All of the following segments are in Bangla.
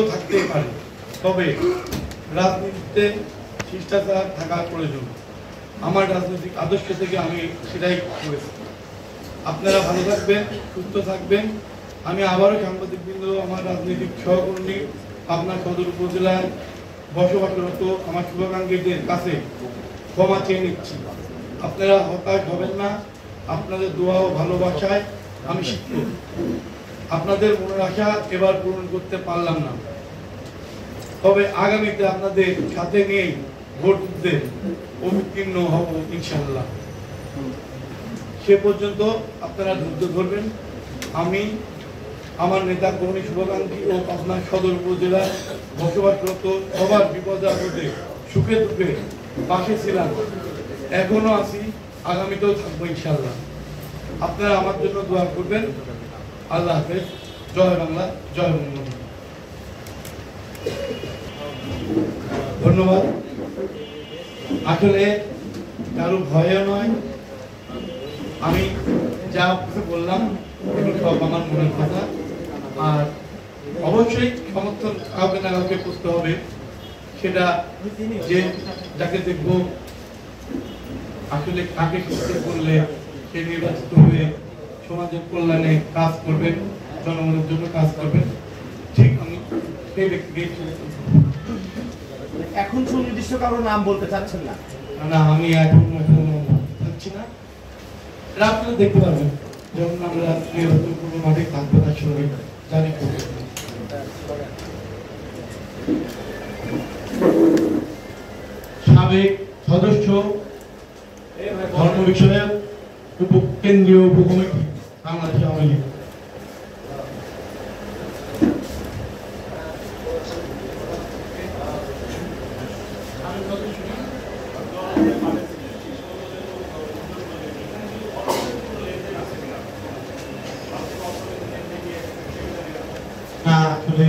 থাকতেই পারে, তবে রাজনীতিতে শিষ্টাচার থাকা প্রয়োজন। আমার রাজনৈতিক আদর্শ থেকে আমি সেটাই করেছি। আপনারা ভালো থাকবেন, সুস্থ থাকবেন। আমি আবারও সাংবাদিকবৃন্দ, আমার রাজনৈতিক সহকর্মী, পাবনা সদর উপজেলায় বসবাসরত আমার শুভাকাঙ্ক্ষীদের কাছে ক্ষমা চেয়ে নিচ্ছি। আপনারা হতাশ হবেন না। আপনাদের দোয়া ও ভালোবাসায় আমি শিক্ষক। আপনাদের মনের আশা এবার পূরণ করতে পারলাম না, তবে আগামীতে আপনাদের সাথে নিয়েই ভোট দিতে অবতীর্ণ হব ইনশাআল্লাহ। সে পর্যন্ত আপনারা ধৈর্য ধরবেন। আমি আমার নেতা কর্মী শুভাকাঙ্ক্ষী ও পাবনা সদর উপজেলায় বসবাসরত সবার বিপদে আপদে সুখে দুঃখে পাশে ছিলাম, এখনো আছি, আগামীতেও থাকবো ইনশাআল্লাহ। আপনারা আমার জন্য দোয়া করবেন। আল্লাহ হাফেজ। জয় বাংলা, জয় বঙ্গবন্ধু। ধন্যবাদ। আসলে কারো ভয় নয়, আমি যা কিছু বললাম এগুলো সব আমার মনের কথা। আর অবশ্যই সমর্থন কাউকে না কাউকে করতে হবে, সেটা যে যাকে দেখবো আসলে কাকে সুস্থ করলে সে নির্বাচিত হয়ে সমাজের কল্যাণে কাজ করবেন, জনগণের জন্য কাজ করবেন, ঠিক আমি সেই ব্যক্তিকে। এখন সুনির্দিষ্ট কারো নাম বলতে চাচ্ছেন না? না, আমি এখন চাচ্ছি না। আপনারা দেখতে পারবেন যখন আমরা নির্বাচন পূর্ব মাঠে থাকবো, তার সঙ্গে জানি সাবেক সদস্য, ধর্ম বিষয়ক কেন্দ্রীয় উপকমিটি, বাংলাদেশ আওয়ামী লীগ। আসলে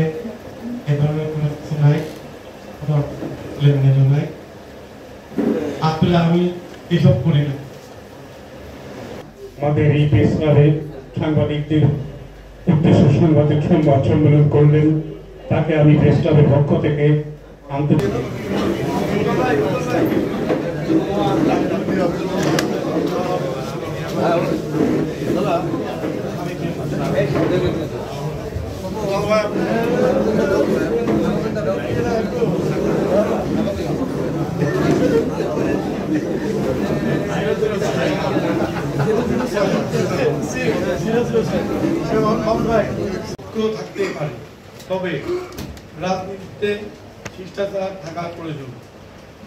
এ ধরনের কোনো কিছু নাই, লেনদেন নাই। আসলে আমি এসব করি না। আমাদের এই প্রেস ক্লাবে সাংবাদিকদের উদ্দেশ্যে সাংবাদিক সংবাদ সম্মেলন করলেন, তাকে আমি প্রেস ক্লাবের পক্ষ থেকে আন্তরিক থাকতেই পারে, তবে রাজনীতিতে শিষ্টাচার থাকা প্রয়োজন।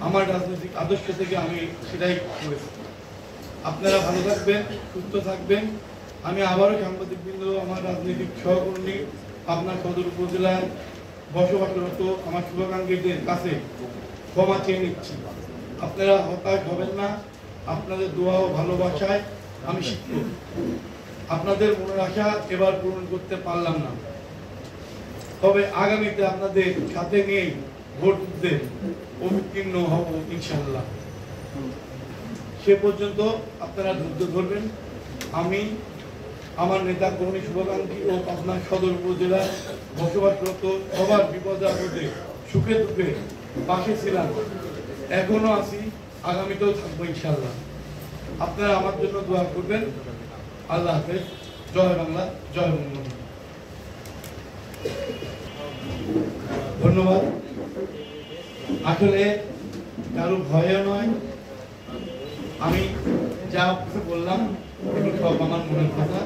আমার রাজনৈতিক আদর্শ থেকে আমি সেটাই করেছি। আপনারা ভালো থাকবেন, সুস্থ থাকবেন। আমি আবারও সাংবাদিকবৃন্দ, আমার রাজনৈতিক সহকর্মী, পাবনা সদর উপজেলায় বসবাসরত আমার শুভাকাঙ্ক্ষীদের কাছে ক্ষমা চেয়ে নিচ্ছি। আপনারা হতাশ হবেন না। আপনাদের দোয়া ও ভালোবাসায় আমি শিক্ষক। আপনাদের মনের আশা এবার পূরণ করতে পারলাম না, তবে আগামীতে আপনাদের সাথে নিয়েই ভোট দিতে অবতীর্ণ হব ইনশাআল্লাহ। সে পর্যন্ত আপনারা ধৈর্য ধরবেন। আমি আমার নেতা কর্মী শুভাকাঙ্ক্ষী ও পাবনা সদর উপজেলায় বসবাসরত সবার বিপদে আপদে সুখে দুঃখে পাশে ছিলাম, এখনো আছি, আগামীতেও থাকবো ইনশাআল্লাহ। আপনারা আমার জন্য দোয়া করবেন। আল্লাহ হাফেজ। জয় বাংলা, জয় বঙ্গবন্ধু। ধন্যবাদ। আসলে কারো ভয় নয়, আমি যা কিছু বললাম এগুলো সব আমার মনের কথা।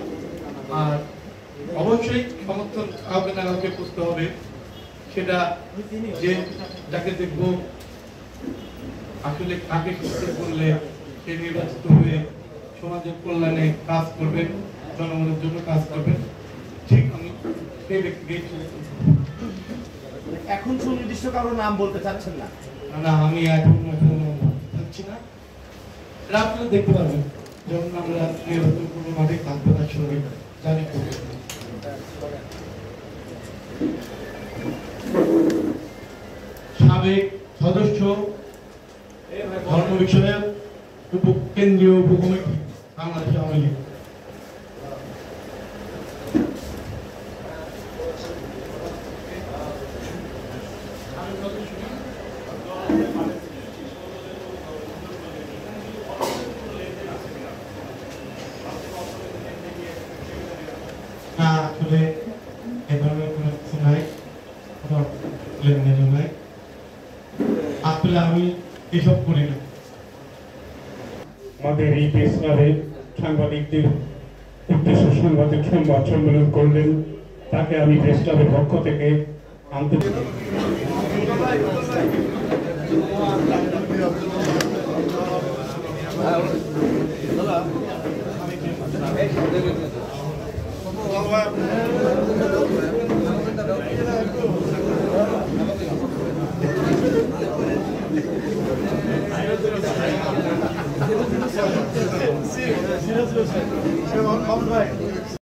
আর অবশ্যই সমর্থন কাউকে না কাউকে করতে হবে, সেটা যে যাকে দেখবো আসলে কাকে সুস্থ করলে সে নির্বাচিত হয়ে সমাজের কল্যাণে কাজ করবেন, জনগণের জন্য কাজ করবেন, ঠিক আমি সেই ব্যক্তিকে। এখন সুনির্দিষ্ট কারো নাম বলতে চাচ্ছেন না? না, আমি এখন চাচ্ছি না। আপনারা দেখতে পারবেন যখন আমরা নির্বাচন পূর্ব মাঠে থাকবো, তার সঙ্গে জানি সাবেক সদস্য, ধর্ম বিষয়ক কেন্দ্রীয় উপকমিটি, বাংলাদেশ আওয়ামী লীগ। না আসলে এ ধরনের কোনো কিছু নাই, কোনো লেনদেনও নাই। আসলে আমি এসব করি না। আমাদের এই প্রেস ক্লাবে সাংবাদিকদের উদ্দেশ্যে সাংবাদিক সংবাদ সম্মেলন করলেন, তাকে আমি প্রেস ক্লাবের পক্ষ থেকে আন্তরিক দাদা